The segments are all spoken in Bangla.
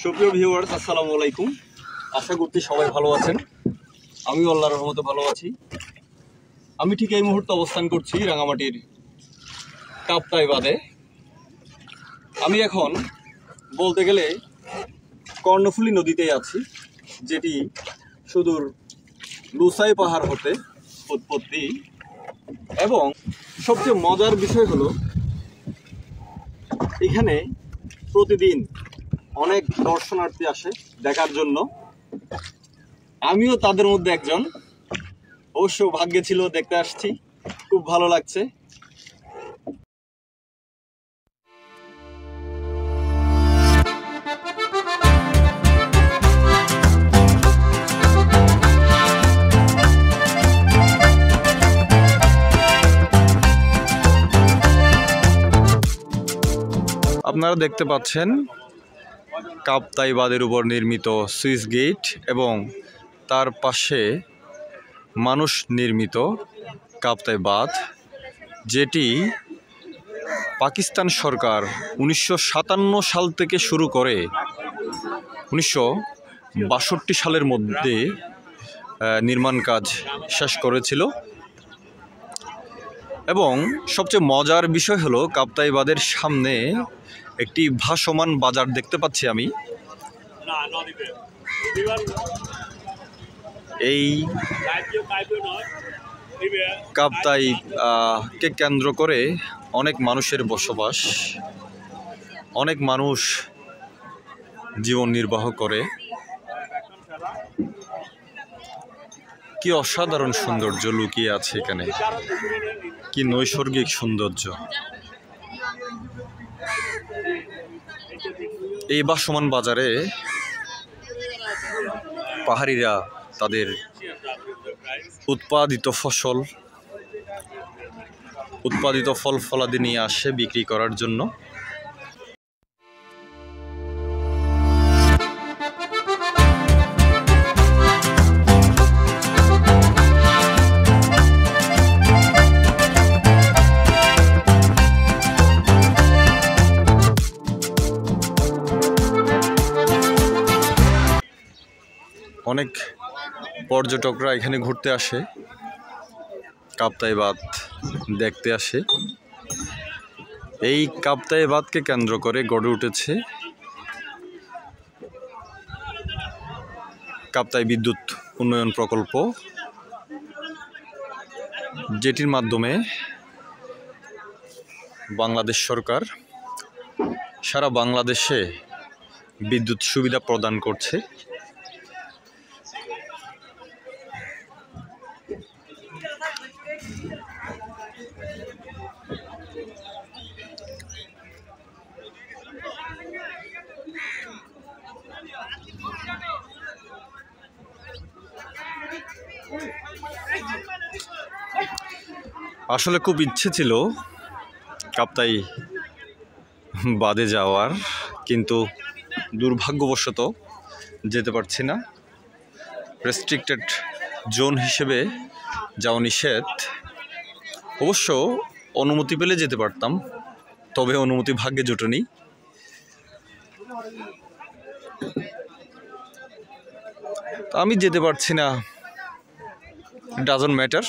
সুপ্রিয় ভিউয়ার্স, আসসালামু আলাইকুম। আশা করছি সবাই ভালো আছেন। আমিও আল্লাহর রহমতে ভালো আছি। আমি ঠিক এই মুহূর্তে অবস্থান করছি রাঙামাটির কাপ্তাই বাঁধে। আমি এখন বলতে গেলে কর্ণফুলী নদীতেই আছি, যেটি সুদূর লুসাই পাহাড় হতে উৎপত্তি। এবং সবচেয়ে মজার বিষয় হলো এখানে প্রতিদিন অনেক দর্শনার্থী আসে দেখার জন্য। আমিও তাদের মধ্যে একজন। অবশ্য ভাগ্যে ছিল, দেখতে আসছি, খুব ভালো লাগছে। আপনারা দেখতে পাচ্ছেন কাপ্তাই বাঁধের উপর নির্মিত সুইচ গেট এবং তার পাশে মানুষ নির্মিত কাপ্তাই বাঁধ, যেটি পাকিস্তান সরকার 1957 সাল থেকে শুরু করে 1962 সালের মধ্যে নির্মাণ কাজ শেষ করেছিল। এবং সবচেয়ে মজার বিষয় হলো কাপ্তাই বাঁধের সামনে একটি ভাসমান বাজার দেখতে পাচ্ছি আমি। এই কাপ্তাই কে কেন্দ্র করে অনেক মানুষের বসবাস, অনেক মানুষ জীবন নির্বাহ করে। কি অসাধারণ সৌন্দর্য লুকিয়ে আছে এখানে, কি নৈসর্গিক সৌন্দর্য। এই ভাসমান বাজারে পাহাড়িরা তাদের উৎপাদিত ফল ফলাদি নিয়ে আসে বিক্রি করার জন্য। অনেক পর্যটকরা এখানে ঘুরতে আসে, কাপ্তাই বাঁধ দেখতে আসে। এই কাপ্তাই বাঁধকে কেন্দ্র করে গড়ে উঠেছে কাপ্তাই বিদ্যুৎ উন্নয়ন প্রকল্প, যেটির মাধ্যমে বাংলাদেশ সরকার সারা বাংলাদেশে বিদ্যুৎ সুবিধা প্রদান করছে। আসলে খুব ইচ্ছে ছিল কাপ্তাই বাঁধে যাওয়ার, কিন্তু দুর্ভাগ্যবশত যেতে পারছি না। রেস্ট্রিক্টেড জোন হিসেবে যাওয়া নিষেধ। অবশ্য অনুমতি পেলে যেতে পারতাম, তবে অনুমতি ভাগ্যে জোটেনি। আমি যেতে পারছি না, ডাজন্ট ম্যাটার।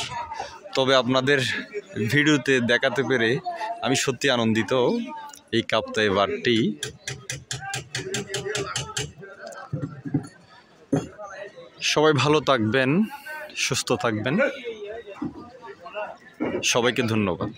তবে আপনাদের ভিডিওতে দেখাতে পেরে আমি সত্যি আনন্দিত। এই কাপ্তাই বাঁধটি সবাই ভালো থাকবেন, সুস্থ থাকবেন। সবাইকে ধন্যবাদ।